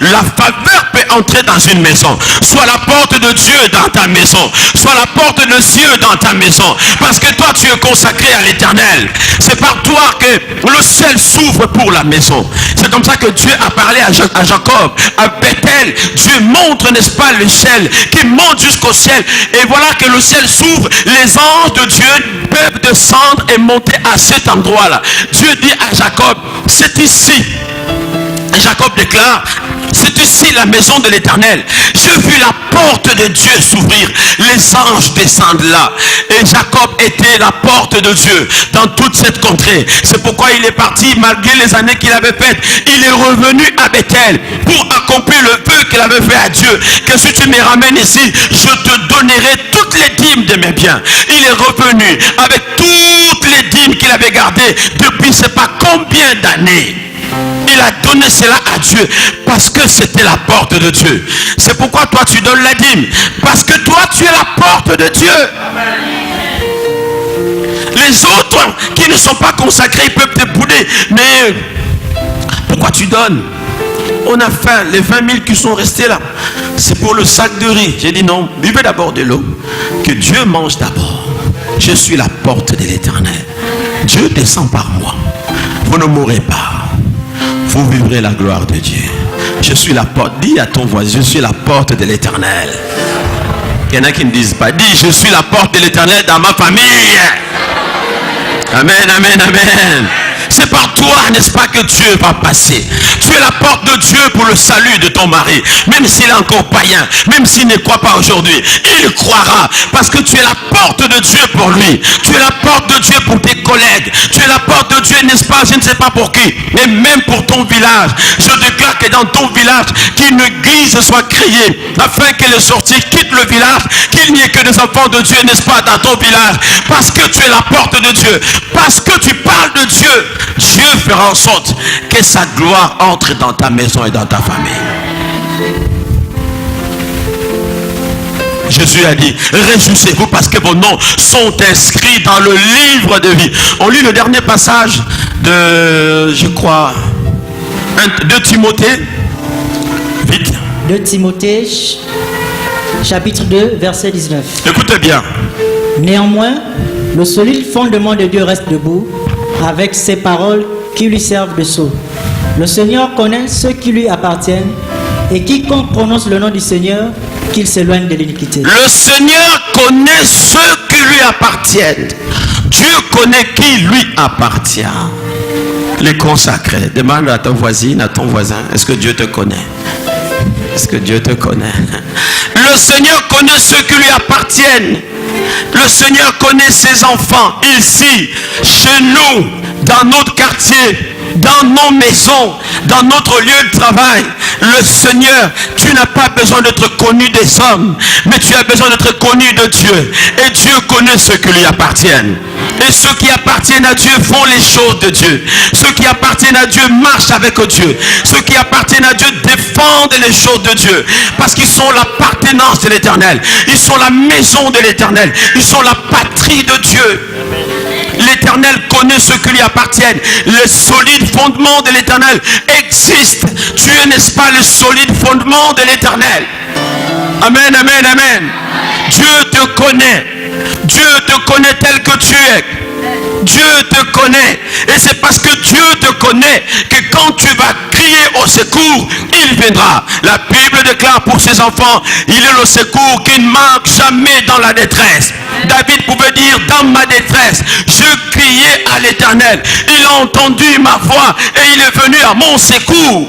la faveur peut entrer dans une maison. Soit la porte de Dieu dans ta maison, soit la porte de Dieu dans ta maison. Parce que toi, tu es consacré à l'Éternel. C'est par toi que le ciel s'ouvre pour la maison. C'est comme ça que Dieu a parlé à Jacob, à Bethel. Dieu montre, n'est-ce pas, l'échelle qui monte jusqu'au ciel. Et voilà que le ciel s'ouvre. Les anges de Dieu peuvent descendre et monter à cet endroit-là. Dieu dit à Jacob, c'est ici. Et Jacob déclare, c'est ici la maison de l'Éternel. J'ai vu la porte de Dieu s'ouvrir. Les anges descendent là. Et Jacob était la porte de Dieu dans toute cette contrée. C'est pourquoi il est parti malgré les années qu'il avait faites. Il est revenu à Bethel pour accomplir le vœu qu'il avait fait à Dieu. Que si tu me ramènes ici, je te donnerai toutes les dîmes de mes biens. Il est revenu avec toutes les dîmes qu'il avait gardées depuis je ne sais pas combien d'années. Il a donné cela à Dieu parce que c'était la porte de Dieu. C'est pourquoi toi tu donnes la dîme. Parce que toi tu es la porte de Dieu. Les autres qui ne sont pas consacrés, ils peuvent te bouder. Mais pourquoi tu donnes? On a faim, les 20 000 qui sont restés là, c'est pour le sac de riz. J'ai dit non, buvez d'abord de l'eau. Que Dieu mange d'abord. Je suis la porte de l'Éternel. Dieu descend par moi. Vous ne mourrez pas. Vous vivrez la gloire de Dieu. Je suis la porte. Dis à ton voisin, je suis la porte de l'Éternel. Il y en a qui ne disent pas. Dis, je suis la porte de l'Éternel dans ma famille. Amen, amen, amen. C'est par toi, n'est-ce pas, que Dieu va passer. Tu es la porte de Dieu pour le salut de ton mari. Même s'il est encore païen, même s'il ne croit pas aujourd'hui, il croira. Parce que tu es la porte de Dieu pour lui. Tu es la porte de Dieu pour tes collègues. Tu es la porte de Dieu, n'est-ce pas, je ne sais pas pour qui, mais même pour ton village. Je déclare que dans ton village, qu'une église soit créée, afin que les sorties quittent le village, qu'il n'y ait que des enfants de Dieu, n'est-ce pas, dans ton village. Parce que tu es la porte de Dieu. Parce que tu parles de Dieu. Dieu fera en sorte que sa gloire entre dans ta maison et dans ta famille. Jésus a dit, réjouissez-vous parce que vos noms sont inscrits dans le livre de vie. On lit le dernier passage de, je crois, de Timothée. Vite. De Timothée, chapitre 2, verset 19. Écoutez bien. Néanmoins, le solide fondement de Dieu reste debout, avec ses paroles qui lui servent de sceau. Le Seigneur connaît ceux qui lui appartiennent, et quiconque prononce le nom du Seigneur, qu'il s'éloigne de l'iniquité. Le Seigneur connaît ceux qui lui appartiennent. Dieu connaît qui lui appartient. Les consacrés. Demande à ton voisine, à ton voisin, est-ce que Dieu te connaît? Est-ce que Dieu te connaît? Le Seigneur connaît ceux qui lui appartiennent. Le Seigneur connaît ses enfants ici, chez nous, dans notre quartier, dans nos maisons, dans notre lieu de travail. Le Seigneur, tu n'as pas besoin d'être connu des hommes, mais tu as besoin d'être connu de Dieu. Et Dieu connaît ceux qui lui appartiennent. Et ceux qui appartiennent à Dieu font les choses de Dieu. Ceux qui appartiennent à Dieu marchent avec Dieu. Ceux qui appartiennent à Dieu défendent les choses de Dieu. Parce qu'ils sont l'appartenance de l'Éternel. Ils sont la maison de l'Éternel. Ils sont la patrie de Dieu. L'Éternel connaît ceux qui lui appartiennent. Le solide fondement de l'Éternel existe. Tu es, n'est-ce pas, le solide fondement de l'Éternel. Amen, amen, amen. Dieu te connaît. Dieu te connaît tel que tu es. Dieu te connaît. Et c'est parce que Dieu te connaît que quand tu vas crier au secours, il viendra. La Bible déclare pour ses enfants, il est le secours qui ne manque jamais dans la détresse. David pouvait dire, dans ma détresse, je criais à l'Éternel. Il a entendu ma voix et il est venu à mon secours.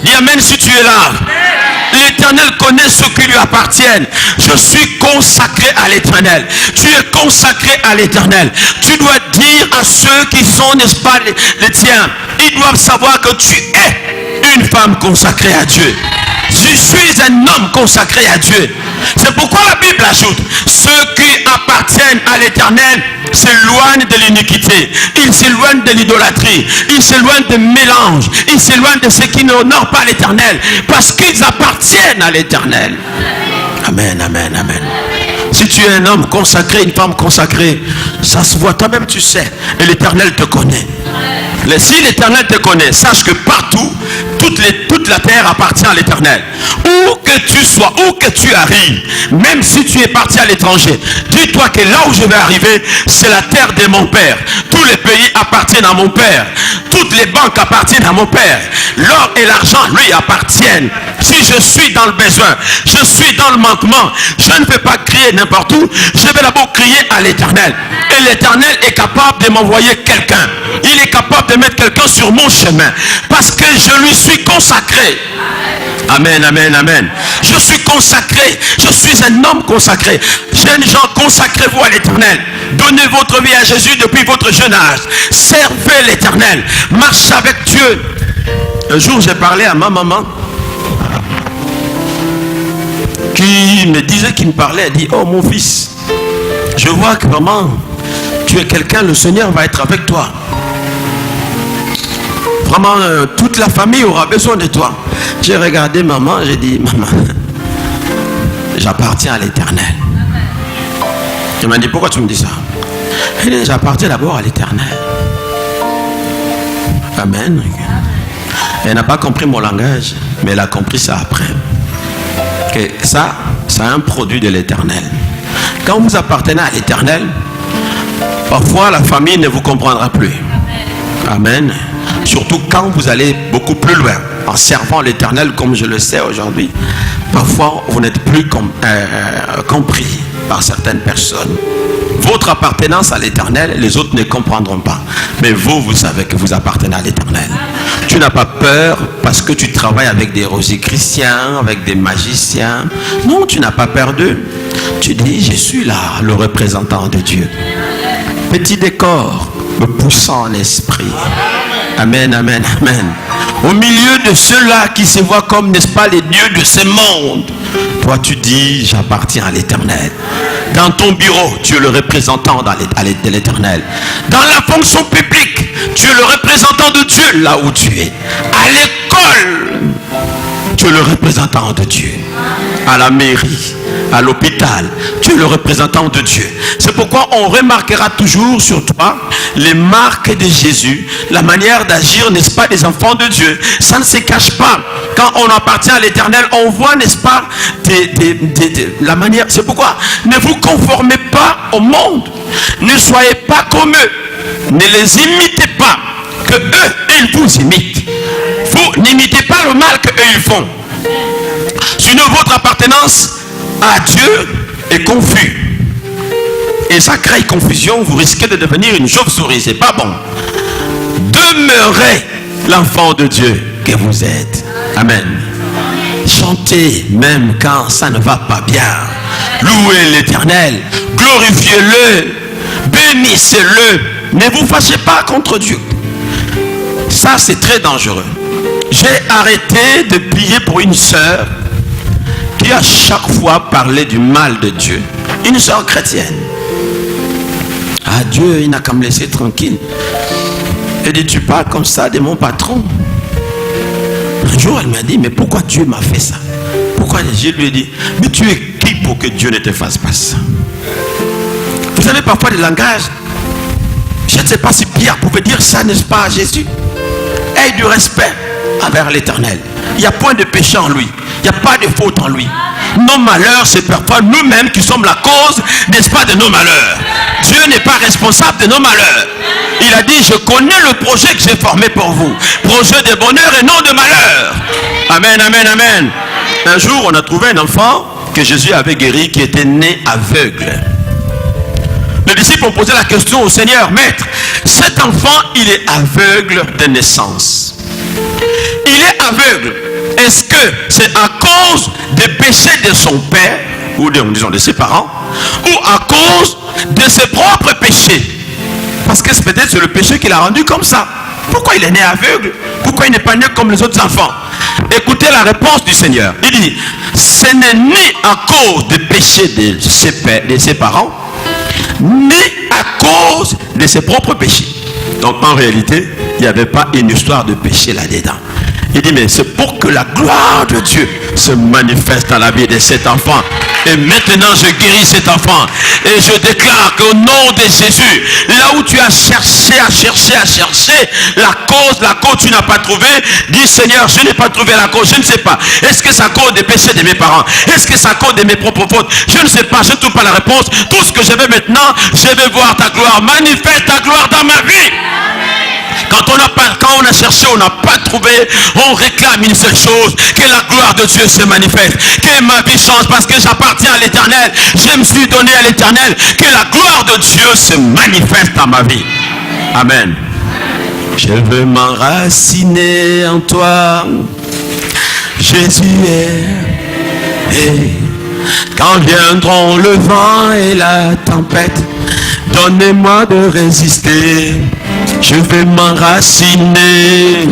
Dis amen si tu es là. L'Éternel connaît ceux qui lui appartiennent. Je suis consacré à l'Éternel. Tu es consacré à l'Éternel. Tu dois dire à ceux qui sont, n'est-ce pas, les tiens, ils doivent savoir que tu es une femme consacrée à Dieu. Je suis un homme consacré à Dieu. C'est pourquoi la Bible ajoute, ceux qui appartiennent à l'Éternel s'éloignent de l'iniquité, ils s'éloignent de l'idolâtrie, ils s'éloignent des mélanges, ils s'éloignent de ceux qui n'honorent pas l'Éternel, parce qu'ils appartiennent à l'Éternel. Amen, amen, amen. Si tu es un homme consacré, une femme consacrée, ça se voit, toi-même tu sais, et l'Éternel te connaît. Si l'Éternel te connaît, sache que partout, toute la terre appartient à l'Éternel. Où que tu sois, où que tu arrives, même si tu es parti à l'étranger, dis-toi que là où je vais arriver, c'est la terre de mon Père. Tous les pays appartiennent à mon Père. Toutes les banques appartiennent à mon Père. L'or et l'argent lui appartiennent. Si je suis dans le besoin, je suis dans le manquement, je ne vais pas crier n'importe où, je vais d'abord crier à l'Éternel. Et l'Éternel est capable de m'envoyer quelqu'un. Il est capable de mettre quelqu'un sur mon chemin. Parce que je lui suis consacré. Amen, amen, amen. Je suis consacré. Je suis un homme consacré. Jeunes gens, consacrez-vous à l'Éternel. Donnez votre vie à Jésus depuis votre jeune âge. Servez l'Éternel. Marchez avec Dieu. Un jour, j'ai parlé à ma maman qui me disait, qui me parlait. Elle dit, oh mon fils, je vois que vraiment, tu es quelqu'un, le Seigneur va être avec toi. Vraiment, toute la famille aura besoin de toi. J'ai regardé maman, j'ai dit, maman, j'appartiens à l'Éternel. Elle m'a dit, pourquoi tu me dis ça? Elle dit, j'appartiens d'abord à l'Éternel. Amen. Elle n'a pas compris mon langage, mais elle a compris ça après. Que ça, c'est un produit de l'Éternel. Quand vous appartenez à l'Éternel, parfois la famille ne vous comprendra plus. Amen. Surtout quand vous allez beaucoup plus loin, en servant l'Éternel comme je le sais aujourd'hui. Parfois, vous n'êtes plus compris par certaines personnes. Votre appartenance à l'Éternel, les autres ne comprendront pas. Mais vous, vous savez que vous appartenez à l'Éternel. Tu n'as pas peur parce que tu travailles avec des rosicruciens, avec des magiciens. Non, tu n'as pas peur d'eux. Tu dis, je suis là, le représentant de Dieu. Petit décor, me poussant en esprit. Amen, amen, amen. Au milieu de ceux-là qui se voient comme, n'est-ce pas, les dieux de ce monde, toi tu dis, j'appartiens à l'Éternel. Dans ton bureau, tu es le représentant de l'Éternel. Dans la fonction publique, tu es le représentant de Dieu là où tu es. À l'école, tu es le représentant de Dieu. À la mairie, à l'hôpital, tu es le représentant de Dieu. C'est pourquoi on remarquera toujours sur toi les marques de Jésus, la manière d'agir, n'est-ce pas, des enfants de Dieu. Ça ne se cache pas. Quand on appartient à l'Éternel, on voit, n'est-ce pas, la manière. C'est pourquoi ne vous conformez pas au monde. Ne soyez pas comme eux. Ne les imitez pas, que eux, ils vous imitent. Vous n'imitez pas le mal que eux ils font. Sinon votre appartenance à Dieu est confuse. Et ça crée confusion, vous risquez de devenir une chauve-souris, c'est pas bon. Demeurez l'enfant de Dieu que vous êtes. Amen. Chantez même quand ça ne va pas bien. Louez l'Éternel, glorifiez-le, bénissez-le. Ne vous fâchez pas contre Dieu. Ça c'est très dangereux. J'ai arrêté de prier pour une sœur qui à chaque fois parlait du mal de Dieu. Une sœur chrétienne. Ah, Dieu, il n'a qu'à me laisser tranquille. Elle dit, tu parles comme ça de mon patron. Un jour, elle m'a dit, mais pourquoi Dieu m'a fait ça? Pourquoi? Je lui ai dit, mais tu es qui pour que Dieu ne te fasse pas ça? Vous avez parfois des langages. Je ne sais pas si Pierre pouvait dire ça, n'est-ce pas, à Jésus? Aie du respect envers l'Éternel. Il n'y a point de péché en lui. Il n'y a pas de faute en lui. Nos malheurs, c'est parfois nous-mêmes qui sommes la cause, n'est-ce pas, de nos malheurs. Dieu n'est pas responsable de nos malheurs. Il a dit, je connais le projet que j'ai formé pour vous. Projet de bonheur et non de malheur. Amen, amen, amen. Un jour, on a trouvé un enfant que Jésus avait guéri, qui était né aveugle. Les disciples ont posé la question au Seigneur, Maître, cet enfant, il est aveugle de naissance. Il est aveugle. Est-ce que c'est à cause des péchés de son père, ou disons de ses parents, ou à cause de ses propres péchés? Parce que c'est peut-être le péché qui l'a rendu comme ça. Pourquoi il est né aveugle? Pourquoi il n'est pas né comme les autres enfants? Écoutez la réponse du Seigneur. Il dit, ce n'est ni à cause des péchés de ses parents, ni à cause de ses propres péchés. Donc en réalité, il n'y avait pas une histoire de péché là-dedans. Il dit, mais c'est pour que la gloire de Dieu se manifeste dans la vie de cet enfant. Et maintenant, je guéris cet enfant. Et je déclare qu'au nom de Jésus, là où tu as cherché, la cause tu n'as pas trouvé, dis Seigneur, je n'ai pas trouvé la cause, je ne sais pas. Est-ce que c'est à cause des péchés de mes parents? Est-ce que c'est à cause de mes propres fautes? Je ne sais pas, je ne trouve pas la réponse. Tout ce que je veux maintenant, je vais voir ta gloire. Manifeste ta gloire dans ma vie. Quand on a cherché, on n'a pas trouvé, on réclame une seule chose, que la gloire de Dieu se manifeste, que ma vie change parce que j'appartiens à l'éternel, je me suis donné à l'éternel, que la gloire de Dieu se manifeste dans ma vie. Amen. Je veux m'enraciner en toi, Jésus est. Quand viendront le vent et la tempête, donnez-moi de résister. Je vais m'enraciner.